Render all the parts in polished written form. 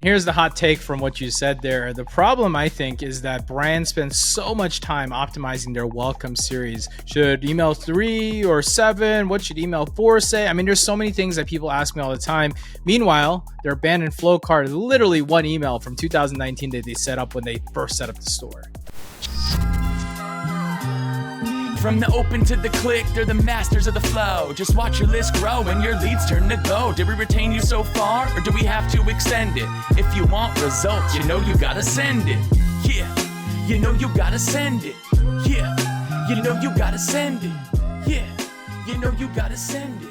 Here's the hot take from what you said there. The problem, I think, is that brands spend so much time optimizing their welcome series. Should email 3 or 7? What should email 4 say? I mean, there's so many things that people ask me all the time. Meanwhile, their abandoned flow card is literally one email from 2019 that they set up when they first set up the store. From the open to the click, they're the masters of the flow. Just watch your list grow and your leads turn to gold. Did we retain you so far, or do we have to extend it? If you want results, you know you gotta send it. Yeah, you know you gotta send it. Yeah, you know you gotta send it. Yeah, you know you gotta send it.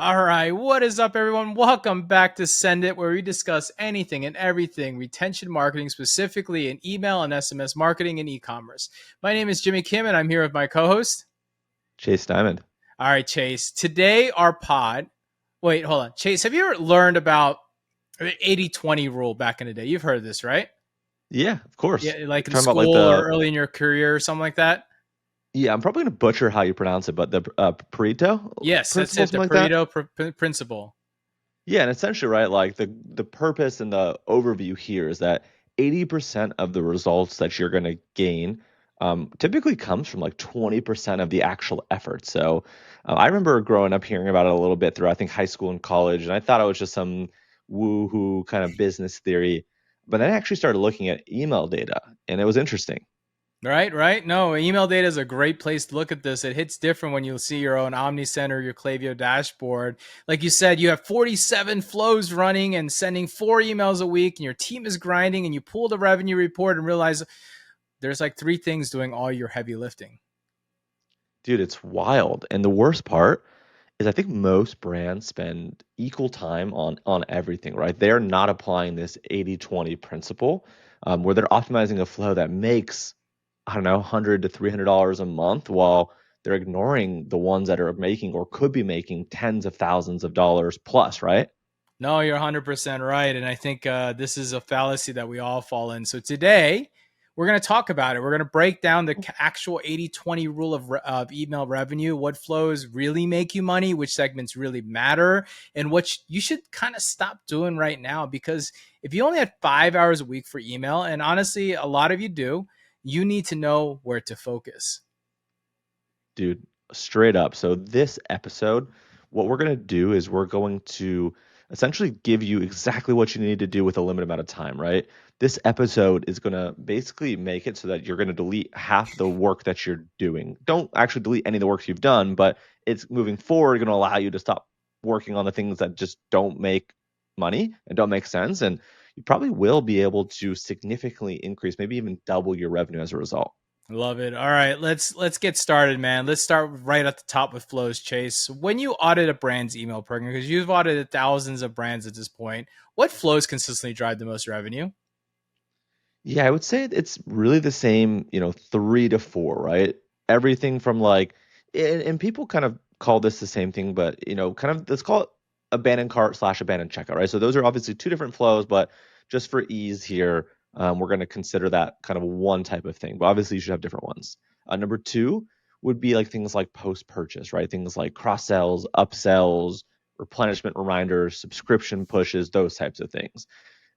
All right, what is up, everyone? Welcome back to Send It, where we discuss anything and everything retention marketing, specifically in email and SMS marketing and e-commerce. My name is Jimmy Kim, and I'm here with my co-host, Chase Dimond. All right, Chase. Today, our pod. Wait, hold on. Chase, have you ever learned about the 80-20 rule back in the day? You've heard of this, right? Yeah, of course. Yeah, like in Talking school about like or early in your career or something like that? Yeah, I'm probably going to butcher how you pronounce it, but the Pareto Yes, that's principle, it. The something like that? Pareto principle. Yeah, and essentially, right, like the purpose and the overview here is that 80% of the results that you're going to gain typically comes from like 20% of the actual effort. So I remember growing up hearing about it a little bit through, I think, high school and college, and I thought it was just some woo-hoo kind of business theory. But then I actually started looking at email data, and it was interesting. Right. No, email data is a great place to look at this. It hits different when you see your own OmniCenter, your Klaviyo dashboard. Like you said, you have 47 flows running and sending 4 emails a week, and your team is grinding, and you pull the revenue report and realize there's like 3 things doing all your heavy lifting. Dude, it's wild. And the worst part is I think most brands spend equal time on everything, right? They're not applying this 80-20 principle where they're optimizing a flow that makes, I don't know, $100 to $300 a month while they're ignoring the ones that are making or could be making tens of thousands of dollars plus, right? No, you're 100% right. And I think this is a fallacy that we all fall in. So today, we're going to talk about it. We're going to break down the actual 80-20 rule of email revenue, what flows really make you money, which segments really matter, and what you should kind of stop doing right now. Because if you only had 5 hours a week for email, and honestly, a lot of you do, you need to know where to focus. Dude, straight up. So this episode, what we're going to do is we're going to essentially give you exactly what you need to do with a limited amount of time, right? This episode is going to basically make it so that you're going to delete half the work that you're doing. Don't actually delete any of the work you've done, but it's moving forward going to allow you to stop working on the things that just don't make money and don't make sense. And you probably will be able to significantly increase, maybe even double your revenue as a result. Love it. All right, let's get started, man. Let's start right at the top with flows, Chase. When you audit a brand's email program, because you've audited thousands of brands at this point, what flows consistently drive the most revenue? Yeah, I would say it's really the same, 3 to 4, right? Everything from like, and people kind of call this the same thing, but kind of let's call it abandoned cart slash abandoned checkout, right? So those are obviously 2 different flows, but just for ease here, we're going to consider that kind of one type of thing. But obviously, you should have different ones. Number 2 would be like things like post purchase, right? Things like cross sells, upsells, replenishment reminders, subscription pushes, those types of things.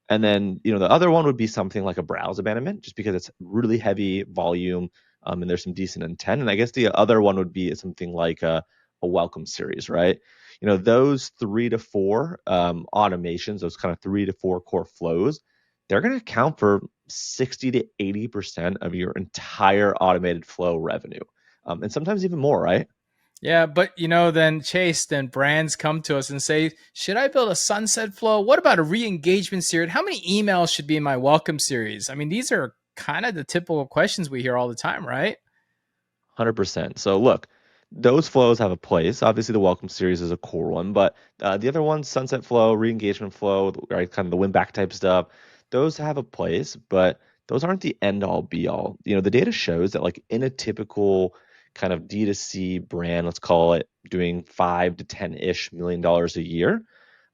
And then, the other one would be something like a browse abandonment, just because it's really heavy volume and there's some decent intent. And I guess the other one would be something like a welcome series, right? Those 3 to 4 automations, those kind of 3 to 4 core flows, they're going to account for 60 to 80% of your entire automated flow revenue. And sometimes even more, right? Yeah, but then Chase, then brands come to us and say, should I build a sunset flow? What about a re-engagement series? How many emails should be in my welcome series? I mean, these are kind of the typical questions we hear all the time, right? 100%. So look, those flows have a place. Obviously, the welcome series is a core one, but the other ones, sunset flow, re-engagement flow, right, kind of the win back type stuff, those have a place, but those aren't the end all be all. The data shows that like in a typical kind of D2C brand, let's call it doing 5 to 10-ish million dollars a year,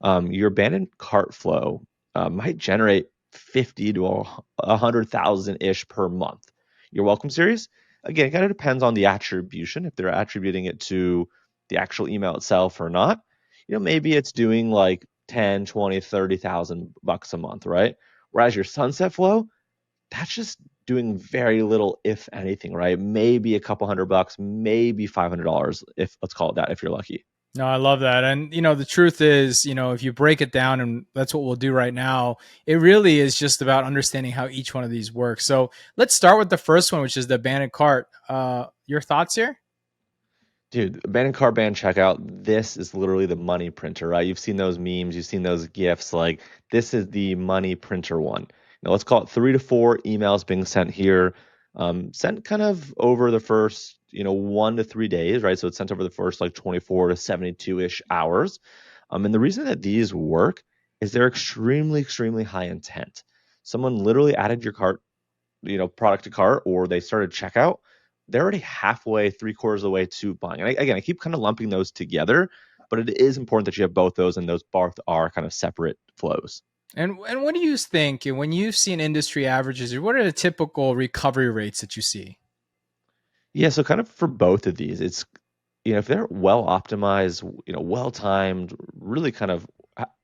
your abandoned cart flow might generate 50 to 100,000-ish per month. Your welcome series, again, it kind of depends on the attribution, if they're attributing it to the actual email itself or not. Maybe it's doing like 10, 20, 30,000 bucks a month, right? Whereas your sunset flow, that's just doing very little, if anything, right? Maybe a couple $100, maybe $500, if let's call it that, if you're lucky. No, I love that. And, the truth is, if you break it down, and that's what we'll do right now, it really is just about understanding how each one of these works. So let's start with the first one, which is the abandoned cart. Your thoughts here? Dude, abandoned cart ban checkout, this is literally the money printer, right? You've seen those memes, you've seen those GIFs. Like, this is the money printer one. Now, let's call it 3 to 4 emails being sent here, sent kind of over the first, 1 to 3 days, right? So it's sent over the first like 24 to 72-ish hours. And the reason that these work is they're extremely, extremely high intent. Someone literally added your cart, product to cart, or they started checkout, they're already halfway, 3/4 of the way to buying. And again, I keep kind of lumping those together, but it is important that you have both those, and those both are kind of separate flows. And what do you think when you've seen industry averages? What are the typical recovery rates that you see? Yeah, so kind of for both of these, it's if they're well optimized, well timed, really kind of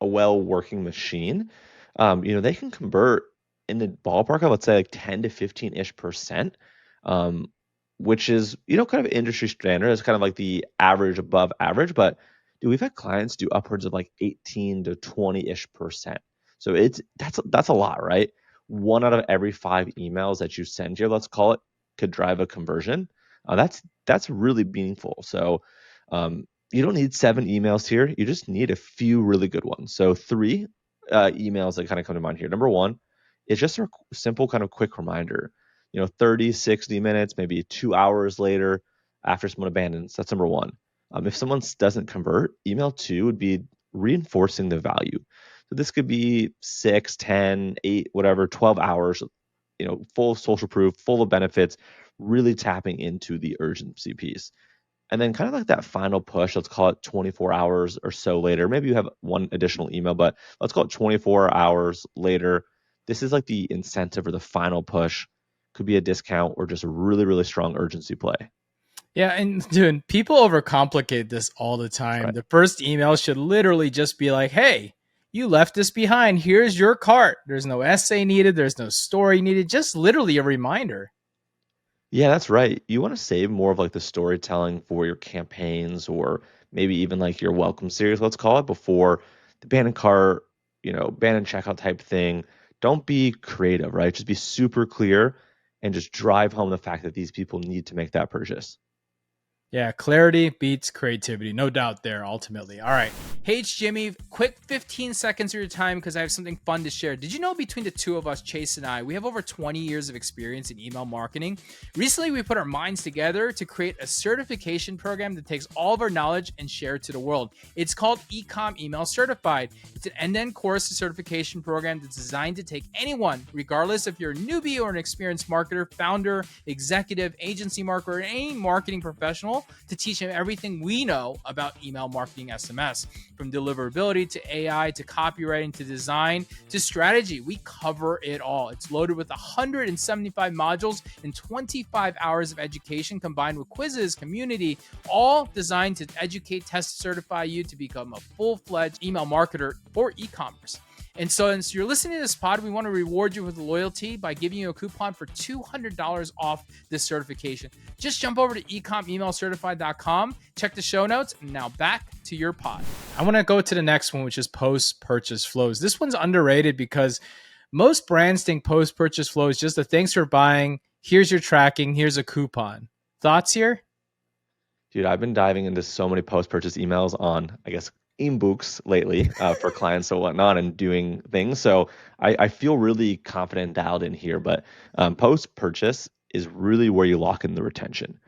a well working machine, they can convert in the ballpark of, let's say, like 10 to 15-ish%, um, which is, kind of industry standard. It's kind of like the average above average, but dude, we've had clients do upwards of like 18 to 20-ish%. So that's a lot, right? 1 out of every 5 emails that you send here, let's call it, could drive a conversion. That's really meaningful. So you don't need 7 emails here. You just need a few really good ones. So 3 emails that kind of come to mind here. Number one is just a simple kind of quick reminder. 30, 60 minutes, maybe 2 hours later after someone abandons. That's number one. If someone doesn't convert, email 2 would be reinforcing the value. So this could be 6, 10, 8, whatever, 12 hours, full of social proof, full of benefits, really tapping into the urgency piece. And then kind of like that final push, let's call it 24 hours or so later. Maybe you have one additional email, but let's call it 24 hours later. This is like the incentive or the final push. Could be a discount or just a really, really strong urgency play. Yeah, and dude, people overcomplicate this all the time. Right. The first email should literally just be like, "Hey, you left this behind. Here's your cart." There's no essay needed. There's no story needed. Just literally a reminder. Yeah, that's right. You want to save more of like the storytelling for your campaigns, or maybe even like your welcome series, let's call it, before the abandoned cart, abandoned checkout type thing. Don't be creative, right? Just be super clear and just drive home the fact that these people need to make that purchase. Yeah, clarity beats creativity. No doubt there, ultimately. All right. Hey, it's Jimmy. Quick 15 seconds of your time because I have something fun to share. Did you know between the two of us, Chase and I, we have over 20 years of experience in email marketing? Recently, we put our minds together to create a certification program that takes all of our knowledge and share it to the world. It's called Ecom Email Certified. It's an end-to-end course certification program that's designed to take anyone, regardless if you're a newbie or an experienced marketer, founder, executive, agency marketer, or any marketing professional, to teach them everything we know about email marketing SMS, from deliverability to AI to copywriting to design to strategy. We cover it all. It's loaded with 175 modules and 25 hours of education combined with quizzes, community, all designed to educate, test, certify you to become a full-fledged email marketer for e-commerce. And so, since you're listening to this pod, we want to reward you with loyalty by giving you a coupon for $200 off this certification. Just jump over to ecomemailcertified.com, check the show notes, and now back to your pod. I want to go to the next one, which is post-purchase flows. This one's underrated because most brands think post-purchase flow is just a thanks for buying, here's your tracking, here's a coupon. Thoughts here? Dude, I've been diving into so many post-purchase emails on, I guess, ebooks lately for clients and whatnot, and doing things. So I feel really confident and dialed in here. But post-purchase is really where you lock in the retention.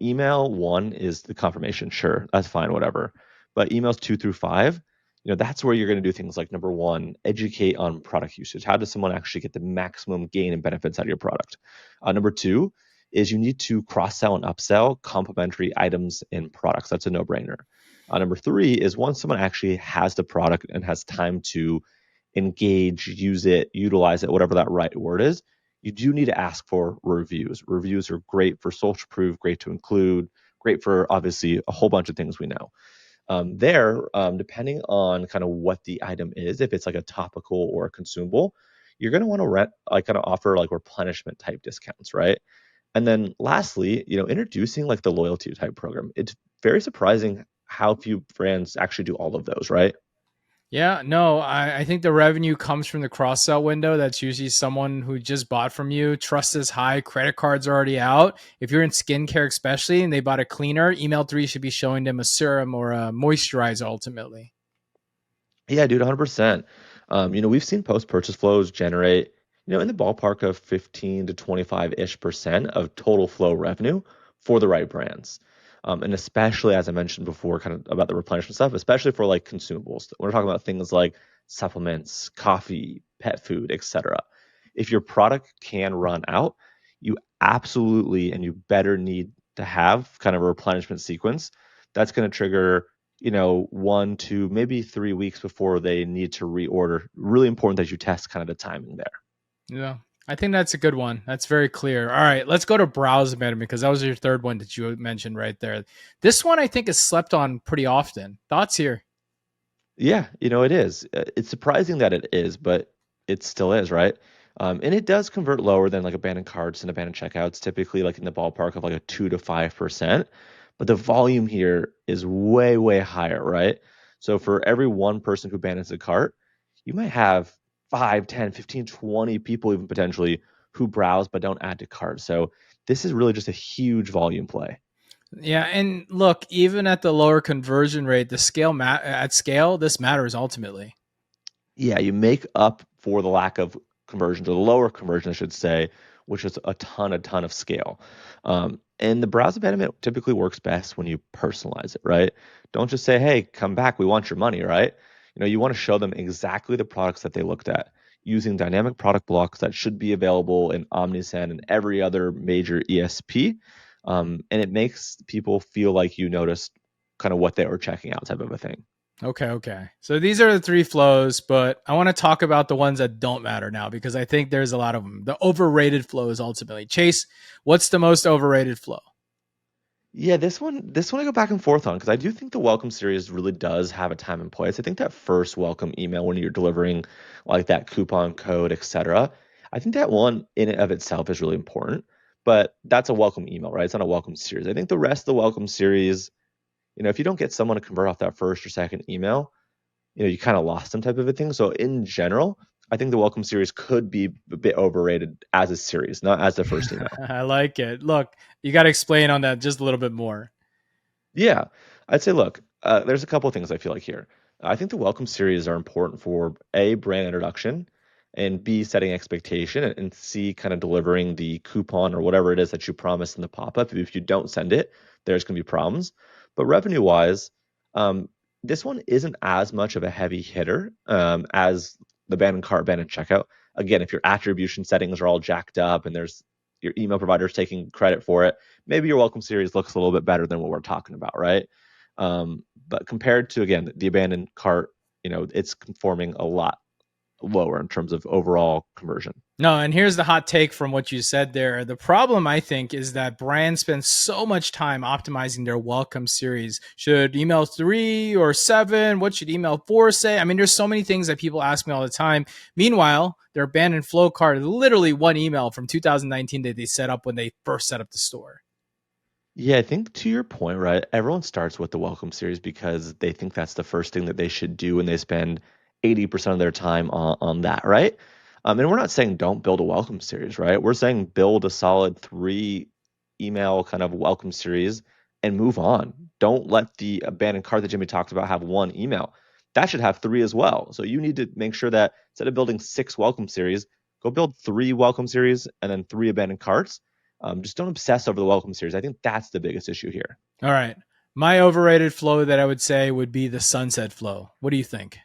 Email 1 is the confirmation. Sure, that's fine, whatever. But emails 2 through 5, that's where you're going to do things like, number 1, educate on product usage. How does someone actually get the maximum gain and benefits out of your product? Number 2 is you need to cross-sell and upsell complementary items and products. That's a no-brainer. Number 3 is once someone actually has the product and has time to engage, use it, utilize it, whatever that right word is, you do need to ask for reviews. Reviews are great for social proof, great to include, great for obviously a whole bunch of things we know. Depending on kind of what the item is, if it's like a topical or a consumable, you're going to want to rent like kind of offer like replenishment type discounts, right? And then lastly, introducing like the loyalty type program. It's very surprising how few brands actually do all of those, right? Yeah, no, I think the revenue comes from the cross sell window. That's usually someone who just bought from you. Trust is high. Credit cards are already out. If you're in skincare, especially, and they bought a cleaner, email three should be showing them a serum or a moisturizer ultimately. Yeah, dude, 100%. We've seen post-purchase flows generate, in the ballpark of 15 to 25-ish% of total flow revenue for the right brands. And especially, as I mentioned before, kind of about the replenishment stuff, especially for like consumables. We're talking about things like supplements, coffee, pet food, etc. If your product can run out, you absolutely and you better need to have kind of a replenishment sequence that's going to trigger 1 to maybe 3 weeks before they need to reorder. Really important that you test kind of the timing there. Yeah, I think that's a good one. That's very clear. All right, let's go to browse abandonment because that was your third one that you mentioned right there. This one I think is slept on pretty often. Thoughts here? Yeah, it is. It's surprising that it is, but it still is, right? And it does convert lower than like abandoned carts and abandoned checkouts, typically like in the ballpark of like a 2 to 5%. But the volume here is way, way higher, right? So for every one person who abandons a cart, you might have 5, 10, 15, 20 people even potentially who browse but don't add to cart. So this is really just a huge volume play. Yeah, and look, even at the lower conversion rate, the at scale, this matters ultimately. Yeah, you make up for the lack of conversions or the lower conversion, I should say, which is a ton of scale. And the browse abandonment typically works best when you personalize it, right? Don't just say, "Hey, come back, we want your money," right? You want to show them exactly the products that they looked at using dynamic product blocks that should be available in Omnisend and every other major ESP. And it makes people feel like you noticed kind of what they were checking out, type of a thing. Okay, okay. So these are the three flows, but I want to talk about the ones that don't matter now because I think there's a lot of them. The overrated flows ultimately. Chase, what's the most overrated flow? Yeah, this one I go back and forth on because I do think the welcome series really does have a time and place. I think that first welcome email when you're delivering like that coupon code, etc. I think that one in and of itself is really important, but that's a welcome email, right? It's not a welcome series. I think the rest of the welcome series, if you don't get someone to convert off that first or second email, you kind of lost them type of a thing. So in general, I think the welcome series could be a bit overrated as a series, not as the first email. I like it. Look, you got to explain on that just a little bit more. Yeah, I'd say, look, there's a couple of things I feel like here. I think the welcome series are important for A, brand introduction, and B, setting expectation, and C, kind of delivering the coupon or whatever it is that you promised in the pop-up. If you don't send it, there's going to be problems. But revenue-wise, um, this one isn't as much of a heavy hitter as the ban and cart, ban and checkout. Again, if your attribution settings are all jacked up and there's your email provider is taking credit for it, maybe your welcome series looks a little bit better than what we're talking about, right? But compared to again the abandoned cart, it's conforming a lot lower in terms of overall conversion. No, and here's the hot take from what you said there. The problem, I think, is that brands spend so much time optimizing their welcome series. Should email three or seven? What should email four say? I mean, there's so many things that people ask me all the time. Meanwhile, their abandoned flow card is literally one email from 2019 that they set up when they first set up the store. Yeah, I think to your point, right? Everyone starts with the welcome series because they think that's the first thing that they should do and they spend 80% of their time on that, right? And we're not saying don't build a welcome series, right? We're saying build a solid 3 email kind of welcome series and move on. Don't let the abandoned cart that Jimmy talked about have one email. That should have three as well. So you need to make sure that instead of building 6 welcome series, go build 3 welcome series and then 3 abandoned carts. Just don't obsess over the welcome series. I think that's the biggest issue here. All right. My overrated flow that I would say would be the sunset flow. What do you think?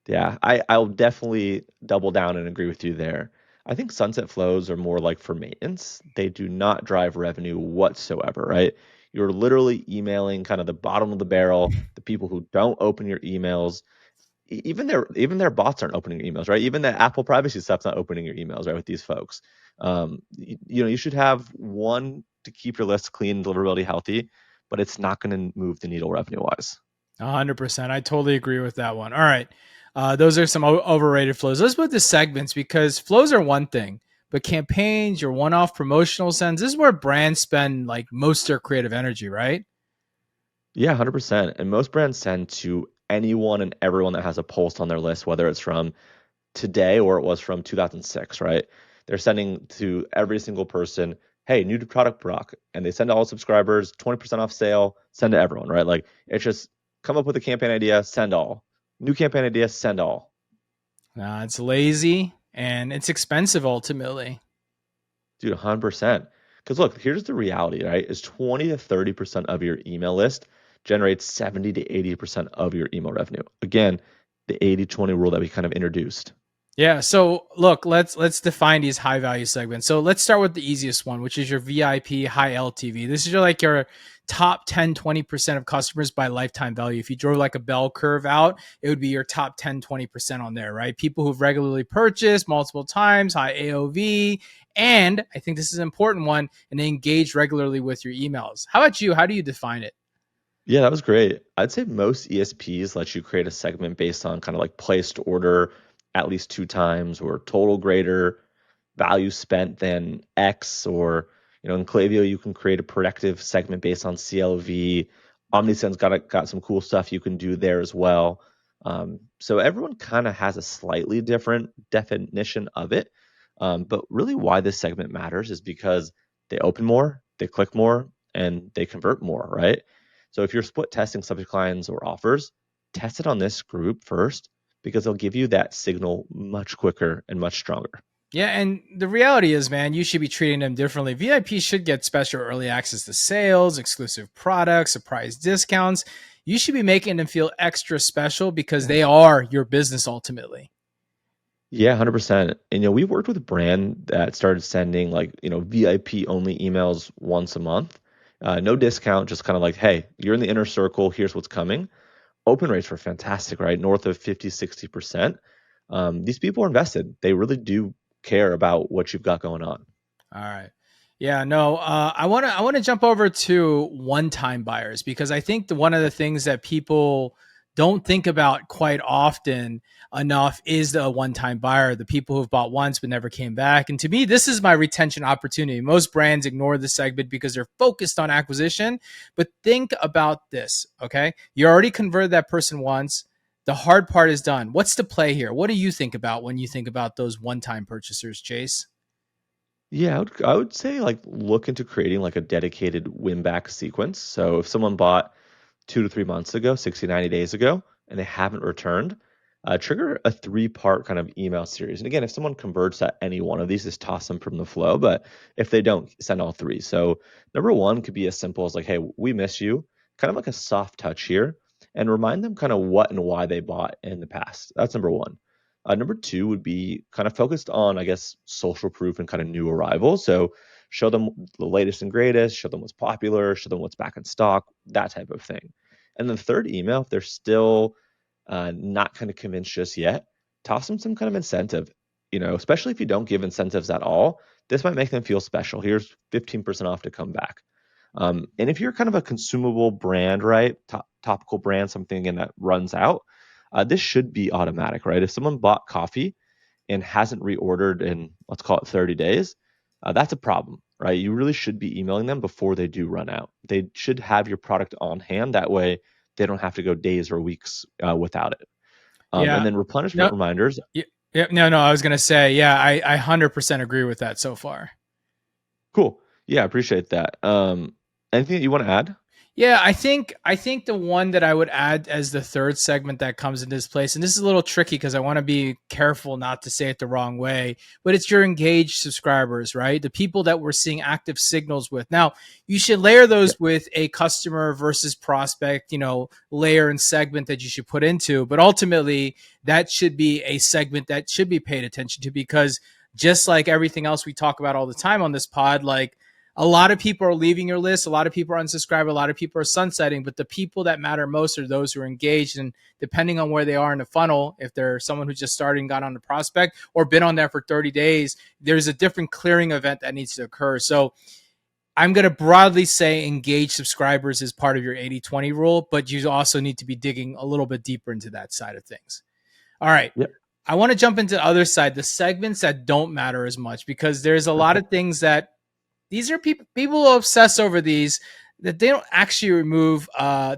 Yeah, I'll definitely double down and agree with you there. I think sunset flows are more like for maintenance. They do not drive revenue whatsoever, right? You're literally emailing kind of the bottom of the barrel, the people who don't open your emails. Even their bots aren't opening your emails, right? Even the Apple privacy stuff's not opening your emails, right? With these folks, you should have one to keep your list clean, deliverability healthy, but it's not going to move the needle revenue wise. 100%. I totally agree with that one. All right. Those are some overrated flows. Let's move to segments because flows are one thing, but campaigns, your one off promotional sends, this is where brands spend like most of their creative energy, right? Yeah, 100%. And most brands send to anyone and everyone that has a post on their list, whether it's from today or it was from 2006, right? They're sending to every single person, hey, new to product Brock. And they send to all subscribers, 20% off sale, send to everyone, right? Like it's just come up with a campaign idea, send all. New campaign idea, send all. It's lazy and it's expensive ultimately. Dude, 100%. Because look, here's the reality, right? Is 20 to 30% of your email list generates 70 to 80% of your email revenue. Again, the 80-20 rule that we kind of introduced. Yeah. So look, let's define these high value segments. So let's start with the easiest one, which is your VIP high LTV. This is your top 10, 20% of customers by lifetime value. If you drove like a bell curve out, it would be your top 10, 20% on there, right? People who've regularly purchased multiple times, high AOV. And I think this is an important one, and they engage regularly with your emails. How about you? How do you define it? Yeah, that was great. I'd say most ESPs let you create a segment based on kind of like placed order at least two times or total greater value spent than X, or in Klaviyo you can create a predictive segment based on CLV. OmniSend's got some cool stuff you can do there as well. So everyone kind of has a slightly different definition of it. But really why this segment matters is because they open more, they click more, and they convert more, right? So if you're split testing subject lines or offers, test it on this group first because they'll give you that signal much quicker and much stronger. Yeah, and the reality is, man, you should be treating them differently. VIP should get special early access to sales, exclusive products, surprise discounts. You should be making them feel extra special because they are your business ultimately. Yeah, 100%. And we worked with a brand that started sending like, VIP only emails once a month. No discount, just kind of like, hey, you're in the inner circle, here's what's coming. Open rates were fantastic, right? North of 50, 60%. These people are invested. They really do care about what you've got going on. All right. Yeah, no, I want to jump over to one-time buyers because I think one of the things that people don't think about quite often enough is the one-time buyer, the people who've bought once but never came back. And to me, this is my retention opportunity. Most brands ignore this segment because they're focused on acquisition. But think about this, okay? You already converted that person once. The hard part is done. What's the play here? What do you think about when you think about those one-time purchasers, Chase? Yeah, I would say like look into creating like a dedicated win back sequence. So if someone bought 2 to 3 months ago, 60, 90 days ago, and they haven't returned, trigger a three-part kind of email series. And again, if someone converts at any one of these, just toss them from the flow. But if they don't, send all three. So number one could be as simple as like, hey, we miss you, kind of like a soft touch here, and remind them kind of what and why they bought in the past. That's number one. Number two would be kind of focused on, I guess, social proof and kind of new arrivals. So show them the latest and greatest, show them what's popular, show them what's back in stock, that type of thing. And the third email, if they're still not kind of convinced just yet, toss them some kind of incentive. Especially if you don't give incentives at all, this might make them feel special. Here's 15% off to come back. And if you're kind of a consumable brand, right, topical brand, something again that runs out, this should be automatic, right? If someone bought coffee and hasn't reordered in, let's call it 30 days, that's a problem, right? You really should be emailing them before they do run out. They should have your product on hand. That way they don't have to go days or weeks without it. And Yeah. then replenishment No, reminders. yeah, no. I was gonna say, yeah, I 100% agree with that so far. Cool. Yeah, I appreciate that. Anything that you want to add? Yeah, I think the one that I would add as the third segment that comes into this place, and this is a little tricky because I want to be careful not to say it the wrong way, but it's your engaged subscribers, right? The people that we're seeing active signals with. Now, you should layer Yeah. those with a customer versus prospect, layer and segment that you should put into, but ultimately that should be a segment that should be paid attention to because just like everything else we talk about all the time on this pod, like a lot of people are leaving your list. A lot of people are unsubscribing. A lot of people are sunsetting. But the people that matter most are those who are engaged. And depending on where they are in the funnel, if they're someone who just started and got on the prospect or been on there for 30 days, there's a different clearing event that needs to occur. So I'm going to broadly say engaged subscribers is part of your 80/20 rule, but you also need to be digging a little bit deeper into that side of things. All right. Yep. I want to jump into the other side, the segments that don't matter as much, because there's a lot of things that these are people who obsess over these that they don't actually remove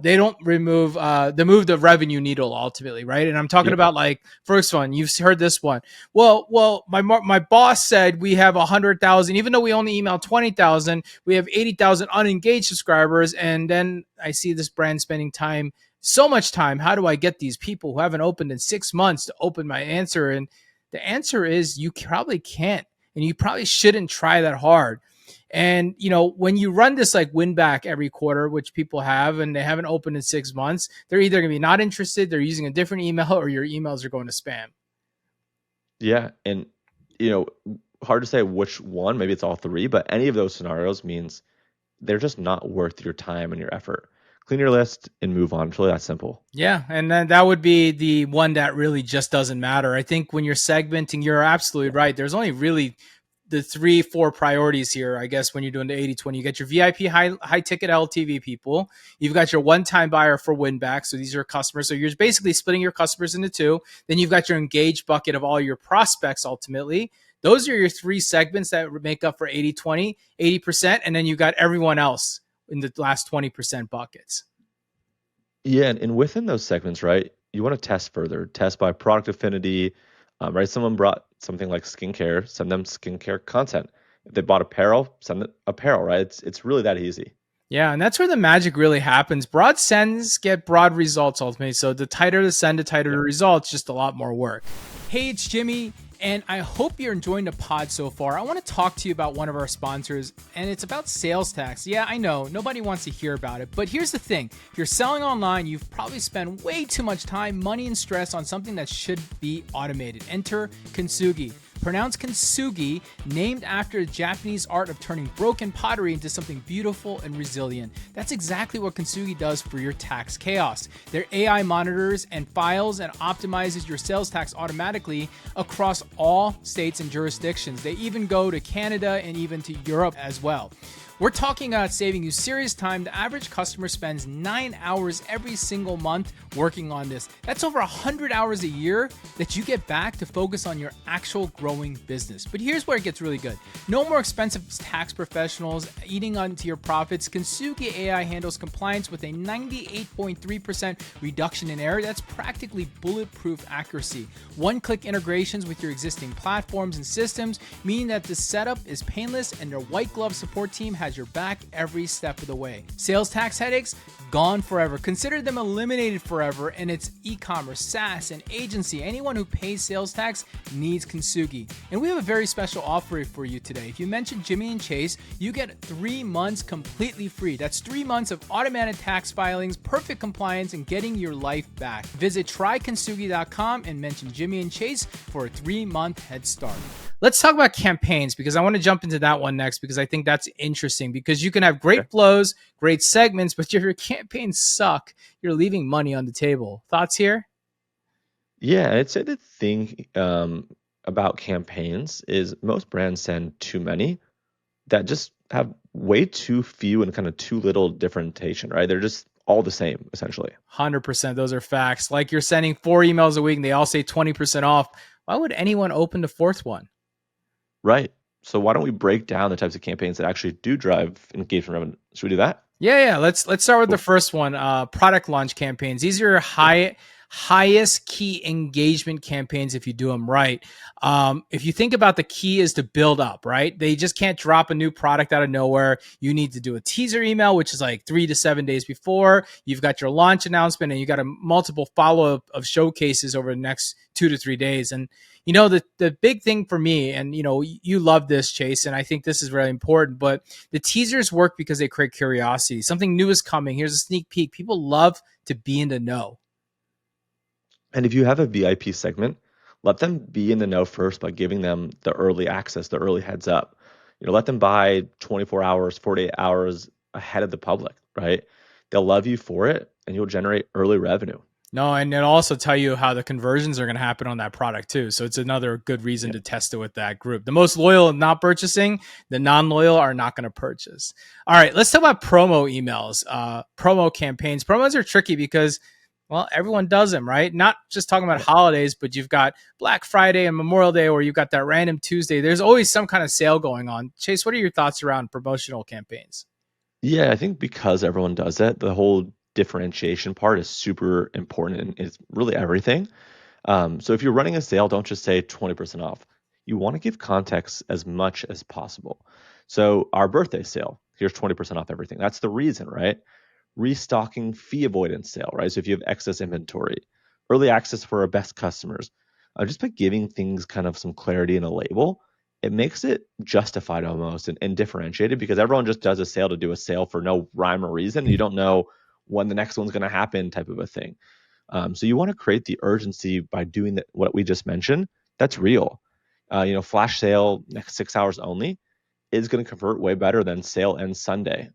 they don't remove the move the revenue needle ultimately, right? And I'm talking Yep. about, like, first one, you've heard this one. Well, my boss said we have 100,000, even though we only email 20,000, we have 80,000 unengaged subscribers. And then I see this brand spending time, so much time. How do I get these people who haven't opened in 6 months to open my answer? And the answer is you probably can't, and you probably shouldn't try that hard. And when you run this like win back every quarter, which people have, and they haven't opened in 6 months, they're either going to be not interested, they're using a different email, or your emails are going to spam. Yeah. And, you know, hard to say which one, maybe it's all three, but any of those scenarios means they're just not worth your time and your effort. Clean your list and move on. It's really that simple. Yeah, and then that would be the one that really just doesn't matter. I think when you're segmenting, you're absolutely right. There's only really the 3-4 priorities here, I guess, when you're doing the 80/20. You get your VIP high ticket LTV people. You've got your one-time buyer for win back. So these are customers. So you're basically splitting your customers into two. Then you've got your engaged bucket of all your prospects ultimately. Those are your three segments that make up for 80/20, 80%. And then you've got everyone else in the last 20% buckets. Yeah. And within those segments, right, you want to test further, test by product affinity, right? Someone brought something like skincare, send them skincare content. If they bought apparel, send them apparel, right? It's really that easy. Yeah, and that's where the magic really happens. Broad sends get broad results ultimately. So the tighter the send, the tighter the results, just a lot more work. Hey, it's Jimmy, and I hope you're enjoying the pod so far. I want to talk to you about one of our sponsors, and it's about sales tax. Yeah, I know, nobody wants to hear about it, but here's the thing. If you're selling online, you've probably spent way too much time, money, and stress on something that should be automated. Enter Kintsugi. Pronounced kintsugi, named after the Japanese art of turning broken pottery into something beautiful and resilient. That's exactly what Kintsugi does for your tax chaos. Their AI monitors and files and optimizes your sales tax automatically across all states and jurisdictions. They even go to Canada and even to Europe as well. We're talking about saving you serious time. The average customer spends 9 hours every single month working on this. That's over 100 hours a year that you get back to focus on your actual growing business. But here's where it gets really good. No more expensive tax professionals eating onto your profits. Kintsugi AI handles compliance with a 98.3% reduction in error. That's practically bulletproof accuracy. One-click integrations with your existing platforms and systems, meaning that the setup is painless and their white glove support team has your back every step of the way. Sales tax headaches, gone forever. Consider them eliminated forever, and it's e-commerce, SaaS, and agency. Anyone who pays sales tax needs Kintsugi. And we have a very special offer for you today. If you mention Jimmy and Chase, you get 3 months completely free. That's 3 months of automated tax filings, perfect compliance, and getting your life back. Visit trykintsugi.com and mention Jimmy and Chase for a 3-month head start. Let's talk about campaigns, because I want to jump into that one next, because I think that's interesting, because you can have great flows, great segments, but if your campaigns suck, you're leaving money on the table. Thoughts here? Yeah, I'd say the thing about campaigns is most brands send too many that just have way too few and kind of too little differentiation, right? They're just all the same, essentially. 100%. Those are facts. Like, you're sending 4 emails a week and they all say 20% off. Why would anyone open the fourth one? Right. So why don't we break down the types of campaigns that actually do drive engagement revenue? Should we do that? Yeah. Let's start with Cool. the first one. Product launch campaigns. These are highest key engagement campaigns if you do them right. If you think about, the key is to build up, right? They just can't drop a new product out of nowhere. You need to do a teaser email, which is like 3 to 7 days before. You've got your launch announcement, and you got a multiple follow-up of showcases over the next 2 to 3 days. And the big thing for me, and you love this, Chase, and I think this is really important, but the teasers work because they create curiosity. Something new is coming. Here's a sneak peek. People love to be in the know. And if you have a VIP segment, let them be in the know first by giving them the early access, the early heads up. Let them buy 24 hours, 48 hours ahead of the public, right? They'll love you for it, and you'll generate early revenue. No, and it'll also tell you how the conversions are going to happen on that product too. So it's another good reason Yeah. to test it with that group. The most loyal not purchasing, the non-loyal are not going to purchase. All right, let's talk about promo emails, promo campaigns. Promos are tricky because, well, everyone does them, right? Not just talking about Yeah. holidays, but you've got Black Friday and Memorial Day, or you've got that random Tuesday. There's always some kind of sale going on. Chase, what are your thoughts around promotional campaigns? Yeah, I think because everyone does that, the whole differentiation part is super important and it's really everything. So if you're running a sale, don't just say 20% off. You want to give context as much as possible. So our birthday sale, here's 20% off everything. That's the reason, right? Restocking fee avoidance sale, right? So if you have excess inventory, early access for our best customers, just by giving things kind of some clarity in a label, it makes it justified almost and differentiated because everyone just does a sale to do a sale for no rhyme or reason. You don't know when the next one's going to happen, type of a thing. So you want to create the urgency by doing that, what we just mentioned. That's real. Flash sale next 6 hours only is going to convert way better than sale ends Sunday.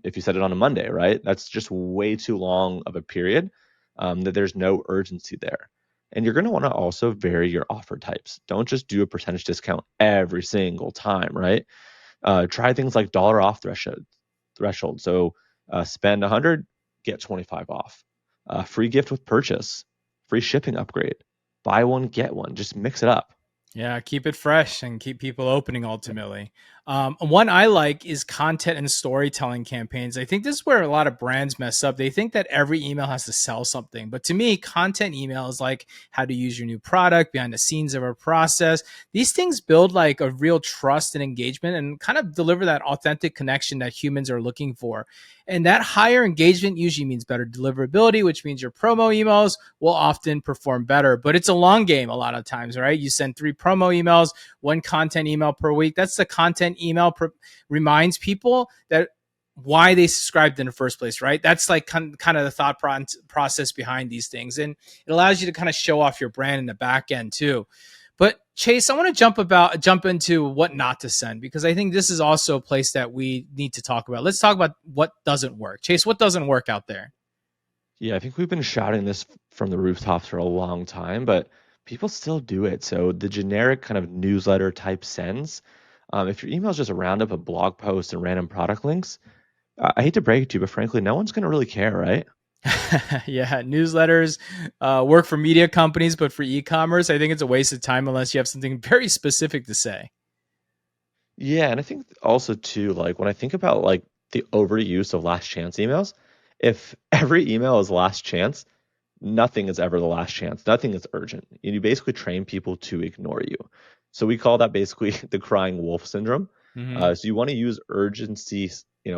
If you set it on a Monday, right? That's just way too long of a period that there's no urgency there. And you're going to want to also vary your offer types. Don't just do a percentage discount every single time, right? Try things like dollar off threshold. So spend 100, get 25 off. Free gift with purchase, free shipping upgrade, buy one, get one. Just mix it up. Yeah, keep it fresh and keep people opening ultimately. One I like is content and storytelling campaigns. I think this is where a lot of brands mess up. They think that every email has to sell something. But to me, content email is like how to use your new product, behind the scenes of a process. These things build like a real trust and engagement and kind of deliver that authentic connection that humans are looking for. And that higher engagement usually means better deliverability, which means your promo emails will often perform better. But it's a long game a lot of times, right? You send 3 promo emails, 1 content email per week. That's the content email reminds people that why they subscribed in the first place, right? That's like kind of the thought process behind these things. And it allows you to kind of show off your brand in the back end too. But Chase, I want to jump into what not to send because I think this is also a place that we need to talk about. Let's talk about what doesn't work. Chase, what doesn't work out there? Yeah, I think we've been shouting this from the rooftops for a long time, but people still do it. So the generic kind of newsletter type sends, if your email is just a roundup of blog posts and random product links, I hate to break it to you, but frankly, no one's going to really care, right? Yeah, newsletters work for media companies, but for e-commerce, I think it's a waste of time unless you have something very specific to say. Yeah, and I think also too, like when I think about like the overuse of last chance emails, if every email is last chance, nothing is ever the last chance. Nothing is urgent. You basically train people to ignore you. So we call that basically the crying wolf syndrome. Mhm. So you want to use urgency,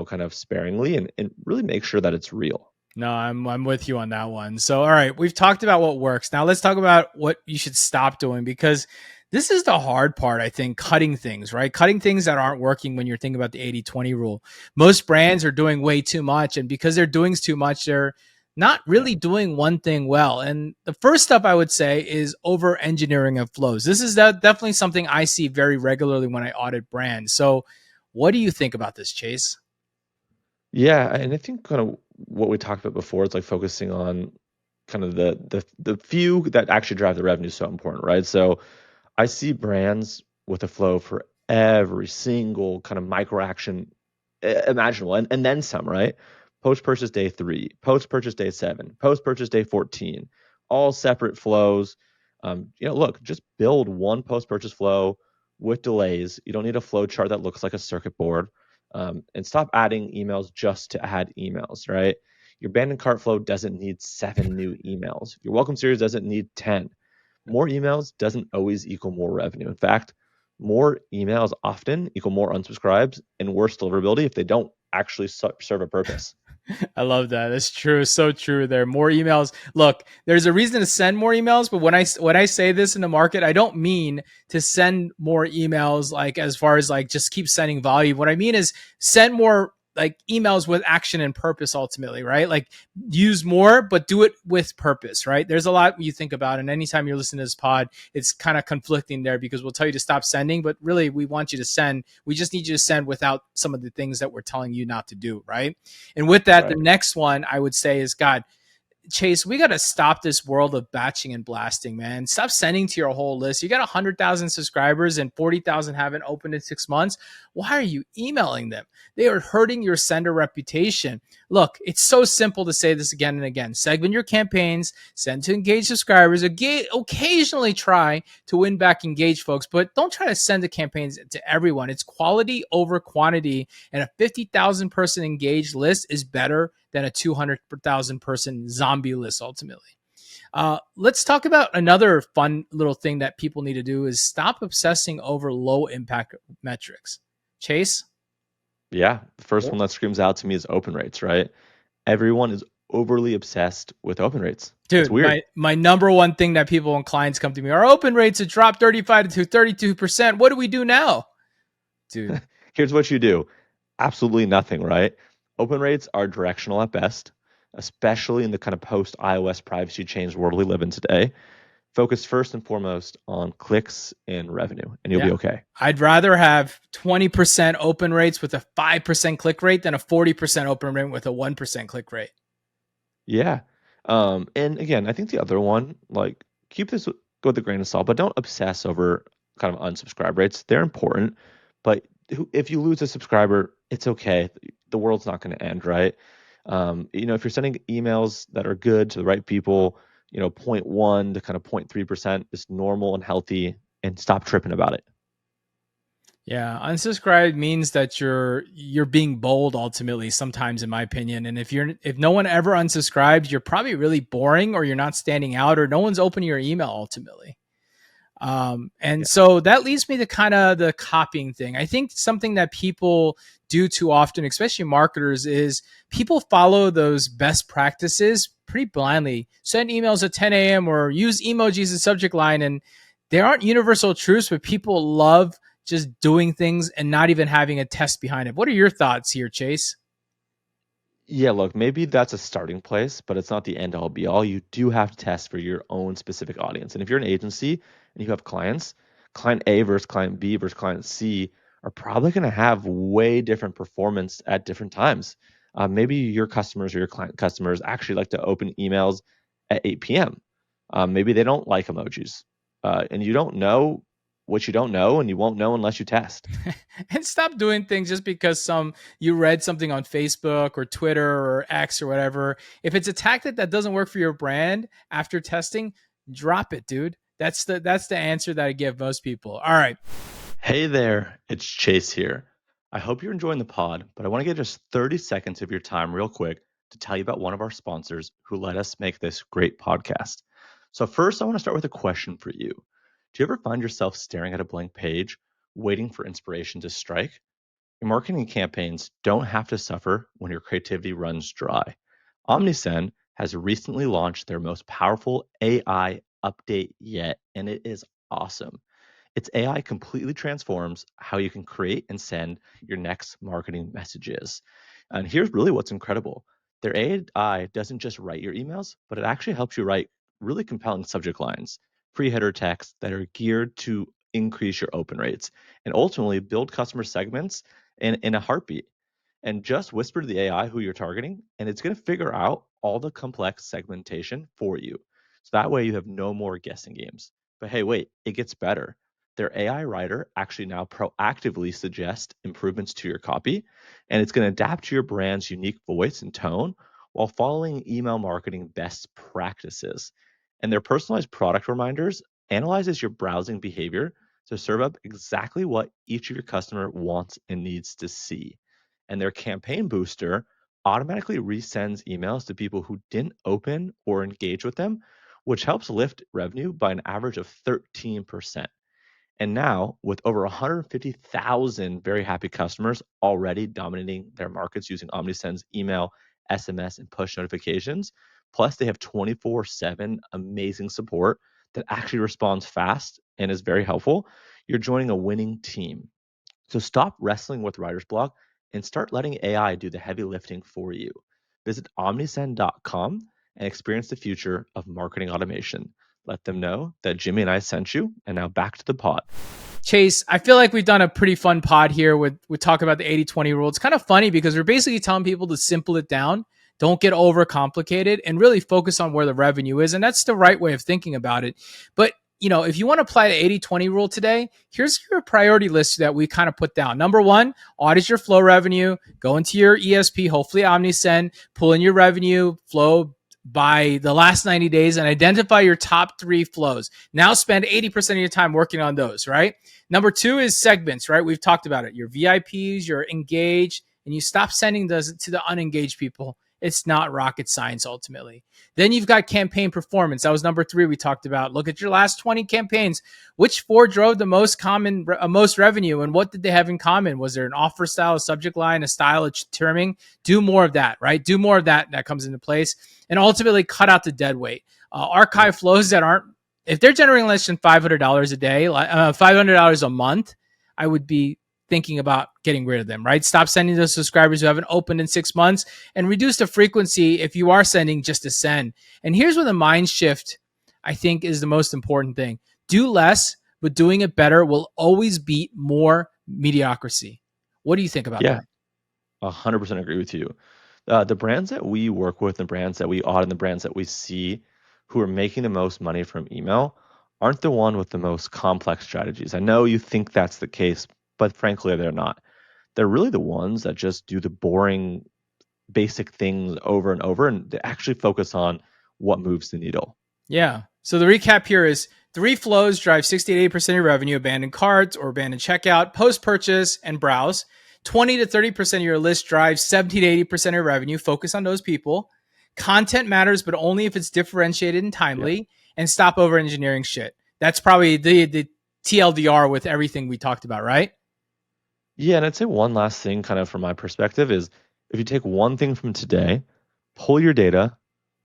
kind of sparingly and really make sure that it's real. No, I'm with you on that one. So, all right, we've talked about what works. Now let's talk about what you should stop doing because this is the hard part, I think, cutting things, right? Cutting things that aren't working when you're thinking about the 80/20 rule. Most brands are doing way too much, and because they're doing too much, they're not Yeah. really doing one thing well. And the first step I would say is over engineering of flows. This is definitely something I see very regularly when I audit brands. So, what do you think about this, Chase? Yeah, and I think kind of what we talked about before is like focusing on kind of the few that actually drive the revenue is so important, right? So I see brands with a flow for every single kind of micro action imaginable and then some, right? Post purchase day 3, post purchase day 7, post purchase day 14, all separate flows. Look, just build one post purchase flow with delays. You don't need a flow chart that looks like a circuit board. And stop adding emails just to add emails, right? Your abandoned cart flow doesn't need 7 new emails. Your welcome series doesn't need 10. More emails doesn't always equal more revenue. In fact, more emails often equal more unsubscribes and worse deliverability if they don't actually serve a purpose. I love that. That's true. So true. There are more emails. Look, there's a reason to send more emails, but when I say this in the market, I don't mean to send more emails like as far as like just keep sending volume. What I mean is send more like emails with action and purpose ultimately, right? Like use more, but do it with purpose, right? There's a lot you think about. And anytime you're listening to this pod, it's kind of conflicting there because we'll tell you to stop sending, but really we want you to send. We just need you to send without some of the things that we're telling you not to do, right? And with that, the Right. next one I would say is God, Chase, we got to stop this world of batching and blasting, man. Stop sending to your whole list. You got 100,000 subscribers and 40,000 haven't opened in 6 months. Why are you emailing them? They are hurting your sender reputation. Look, it's so simple to say this again and again. Segment your campaigns, send to engaged subscribers, occasionally try to win back engaged folks, but don't try to send the campaigns to everyone. It's quality over quantity, and a 50,000 person engaged list is better than a 200,000 person zombie list ultimately. Let's talk about another fun little thing that people need to do is stop obsessing over low impact metrics. Chase? Yeah, the first one that screams out to me is open rates, right? Everyone is overly obsessed with open rates. It's Dude, weird. my number one thing that people and clients come to me, our open rates have dropped 35 to 32%. What do we do now? Dude. Here's what you do. Absolutely nothing, right? Open rates are directional at best, especially in the kind of post iOS privacy change world we live in today. Focus first and foremost on clicks and revenue, and you'll be okay. I'd rather have 20% open rates with a 5% click rate than a 40% open rate with a 1% click rate. Yeah. And again, I think the other one, like, keep this with a grain of salt, but don't obsess over kind of unsubscribe rates. They're important, but if you lose a subscriber, it's okay. The world's not going to end, right? If you're sending emails that are good to the right people, 0.1 to kind of 0.3% is normal and healthy, and stop tripping about it. Yeah, unsubscribe means that you're being bold ultimately sometimes in my opinion. And if no one ever unsubscribes, you're probably really boring or you're not standing out or no one's opening your email ultimately. So that leads me to kind of the copying thing. I think something that people do too often, especially marketers, is people follow those best practices pretty blindly. Send emails at 10 a.m. or use emojis as subject line. And they aren't universal truths, but people love just doing things and not even having a test behind it. What are your thoughts here, Chase? Yeah, look, maybe that's a starting place, but it's not the end all be all. You do have to test for your own specific audience. And if you're an agency and you have clients, client A versus client B versus client C are probably going to have way different performance at different times. Maybe your customers or your client customers actually like to open emails at 8 p.m. Maybe they don't like emojis. And you don't know what you don't know, and you won't know unless you test. And stop doing things just because you read something on Facebook or Twitter or X or whatever. If it's a tactic that doesn't work for your brand after testing, drop it, dude. That's the answer that I give most people. All right. Hey there, it's Chase here. I hope you're enjoying the pod, but I want to get just 30 seconds of your time real quick to tell you about one of our sponsors who let us make this great podcast. So first, I want to start with a question for you. Do you ever find yourself staring at a blank page, waiting for inspiration to strike? Your marketing campaigns don't have to suffer when your creativity runs dry. Omnisend has recently launched their most powerful AI update yet, and it is awesome. Its AI completely transforms how you can create and send your next marketing messages. And here's really what's incredible. Their AI doesn't just write your emails, but it actually helps you write really compelling subject lines, pre-header texts that are geared to increase your open rates and ultimately build customer segments in a heartbeat. And just whisper to the AI who you're targeting, and it's going to figure out all the complex segmentation for you. So that way you have no more guessing games. But hey, wait, it gets better. Their AI writer actually now proactively suggests improvements to your copy, and it's going to adapt to your brand's unique voice and tone while following email marketing best practices. And their personalized product reminders analyzes your browsing behavior to serve up exactly what each of your customer wants and needs to see. And their campaign booster automatically resends emails to people who didn't open or engage with them, which helps lift revenue by an average of 13%. And now, with over 150,000 very happy customers already dominating their markets using OmniSend's email, SMS, and push notifications, plus they have 24/7 amazing support that actually responds fast and is very helpful, you're joining a winning team. So stop wrestling with writer's block and start letting AI do the heavy lifting for you. Visit omnisend.com and experience the future of marketing automation. Let them know that Jimmy and I sent you. And now back to the pod. Chase, I feel like we've done a pretty fun pod here with talk about the 80-20 rule. It's kind of funny because we're basically telling people to simple it down, Don't get overcomplicated and really focus on where the revenue is. And that's the right way of thinking about it. But if you want to apply the 80-20 rule today, here's your priority list that we kind of put down. Number one, audit your flow revenue, go into your ESP, hopefully OmniSend, pull in your revenue flow by the last 90 days and identify your top 3 flows. Now spend 80% of your time working on those, right? Number 2 is segments, right? We've talked about it. Your VIPs, your engaged, and you stop sending those to the unengaged people. It's not rocket science ultimately. Then you've got campaign performance. That was number 3 we talked about. Look at your last 20 campaigns. Which 4 drove the most revenue, and what did they have in common? Was there an offer style, a subject line, a style, a terming? Do more of that, right? Do more of that. That comes into place. And ultimately cut out the dead weight. Archive flows that aren't, if they're generating less than $500 a day, $500 a month, I would be thinking about getting rid of them, right? Stop sending those subscribers who haven't opened in 6 months and reduce the frequency if you are sending just to send. And here's where the mind shift, I think, is the most important thing. Do less, but doing it better will always beat more mediocrity. What do you think about that? 100% agree with you. The brands that we work with, the brands that we audit, the brands that we see who are making the most money from email aren't the one with the most complex strategies. I know you think that's the case, but frankly, they're not. They're really the ones that just do the boring, basic things over and over, and they actually focus on what moves the needle. Yeah. So the recap here is 3 flows drive 60 to 80% of your revenue: abandoned carts or abandoned checkout, post-purchase, and browse. 20 to 30% of your list drives 70 to 80% of your revenue. Focus on those people. Content matters, but only if it's differentiated and timely. Yep. And stop over-engineering shit. That's probably the TLDR with everything we talked about, right? Yeah, and I'd say one last thing kind of from my perspective is if you take one thing from today, pull your data,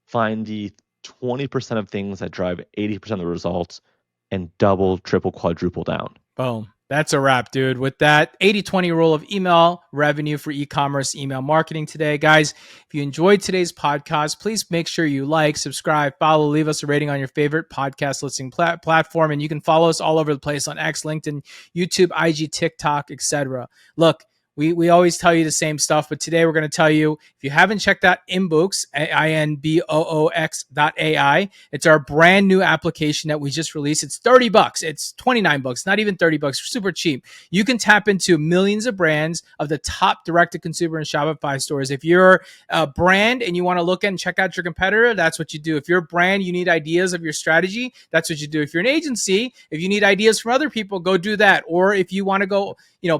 find the 20% of things that drive 80% of the results, and double, triple, quadruple down. Boom. That's a wrap, dude. With that 80-20 rule of email revenue for e-commerce email marketing today. Guys, if you enjoyed today's podcast, please make sure you like, subscribe, follow, leave us a rating on your favorite podcast listening platform. And you can follow us all over the place on X, LinkedIn, YouTube, IG, TikTok, etc. Look, we always tell you the same stuff, but today we're going to tell you, if you haven't checked out Inbooks, INBOOX.ai, it's our brand new application that we just released. It's $30. It's $29, not even $30, super cheap. You can tap into millions of brands of the top direct-to-consumer and Shopify stores. If you're a brand and you want to look and check out your competitor, that's what you do. If you're a brand, you need ideas of your strategy, that's what you do. If you're an agency, if you need ideas from other people, go do that. Or if you want to go,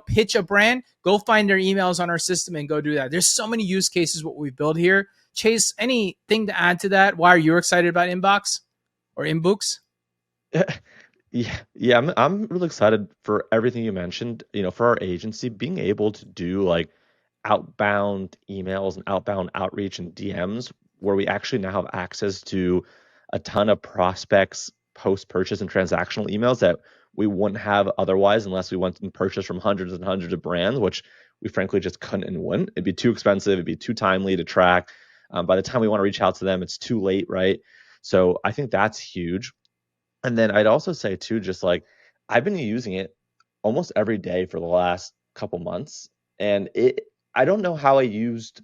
pitch a brand, go find their emails on our system and go do that. There's so many use cases what we've built here. Chase, anything to add to that? Why are you excited about Inbox or Inbooks? Yeah, I'm really excited for everything you mentioned. For our agency, being able to do like outbound emails and outbound outreach and DMs, where we actually now have access to a ton of prospects post-purchase and transactional emails that we wouldn't have otherwise unless we went and purchased from hundreds and hundreds of brands, which we frankly just couldn't and wouldn't. It'd be too expensive. It'd be too timely to track. By the time we want to reach out to them, it's too late, right? So I think that's huge. And then I'd also say too, just like I've been using it almost every day for the last couple months. And I don't know how I used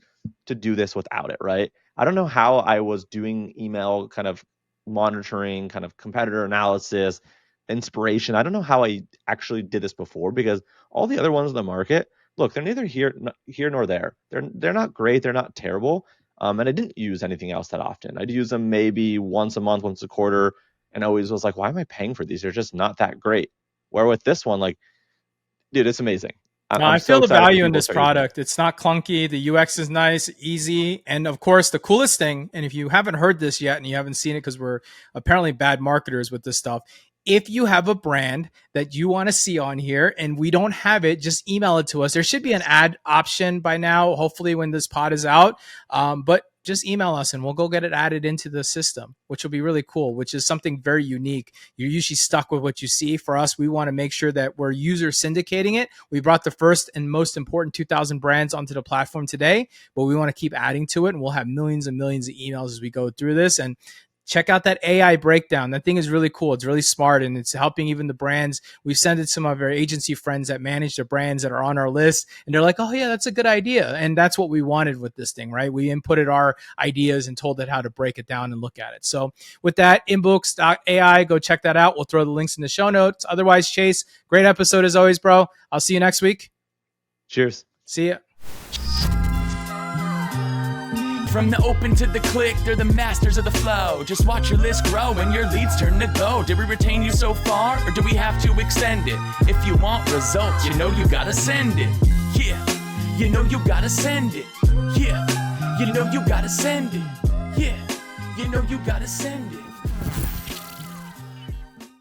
to do this without it, right? I don't know how I was doing email kind of monitoring, kind of competitor analysis, inspiration. I don't know how I actually did this before, because all the other ones in the market, look, they're neither here nor there. They're not great. They're not terrible. And I didn't use anything else that often. I'd use them maybe once a month, once a quarter, and always was like, why am I paying for these? They're just not that great. Where with this one, like, dude, it's amazing. I feel the value in this product. It's not clunky. The UX is nice, easy. And of course, the coolest thing, and if you haven't heard this yet and you haven't seen it because we're apparently bad marketers with this stuff, if you have a brand that you want to see on here and we don't have it, just email it to us. There should be an ad option by now, hopefully when this pod is out. But just email us and we'll go get it added into the system, which will be really cool, which is something very unique. You're usually stuck with what you see. For us, we want to make sure that we're user syndicating it. We brought the first and most important 2,000 brands onto the platform today, but we want to keep adding to it, and we'll have millions and millions of emails as we go through this. And check out that AI breakdown. That thing is really cool. It's really smart, and it's helping even the brands. We've sent it to some of our agency friends that manage the brands that are on our list, and they're like, oh yeah, that's a good idea. And that's what we wanted with this thing, right? We inputted our ideas and told it how to break it down and look at it. So with that, inbooks.ai, go check that out. We'll throw the links in the show notes. Otherwise, Chase, great episode as always, bro. I'll see you next week. Cheers. See ya. From the open to the click, they're the masters of the flow. Just watch your list grow and your leads turn to go. Did we retain you so far, or do we have to extend it? If you want results, you know you gotta send it. Yeah, you know you gotta send it. Yeah, you know you gotta send it. Yeah, you know you gotta send it.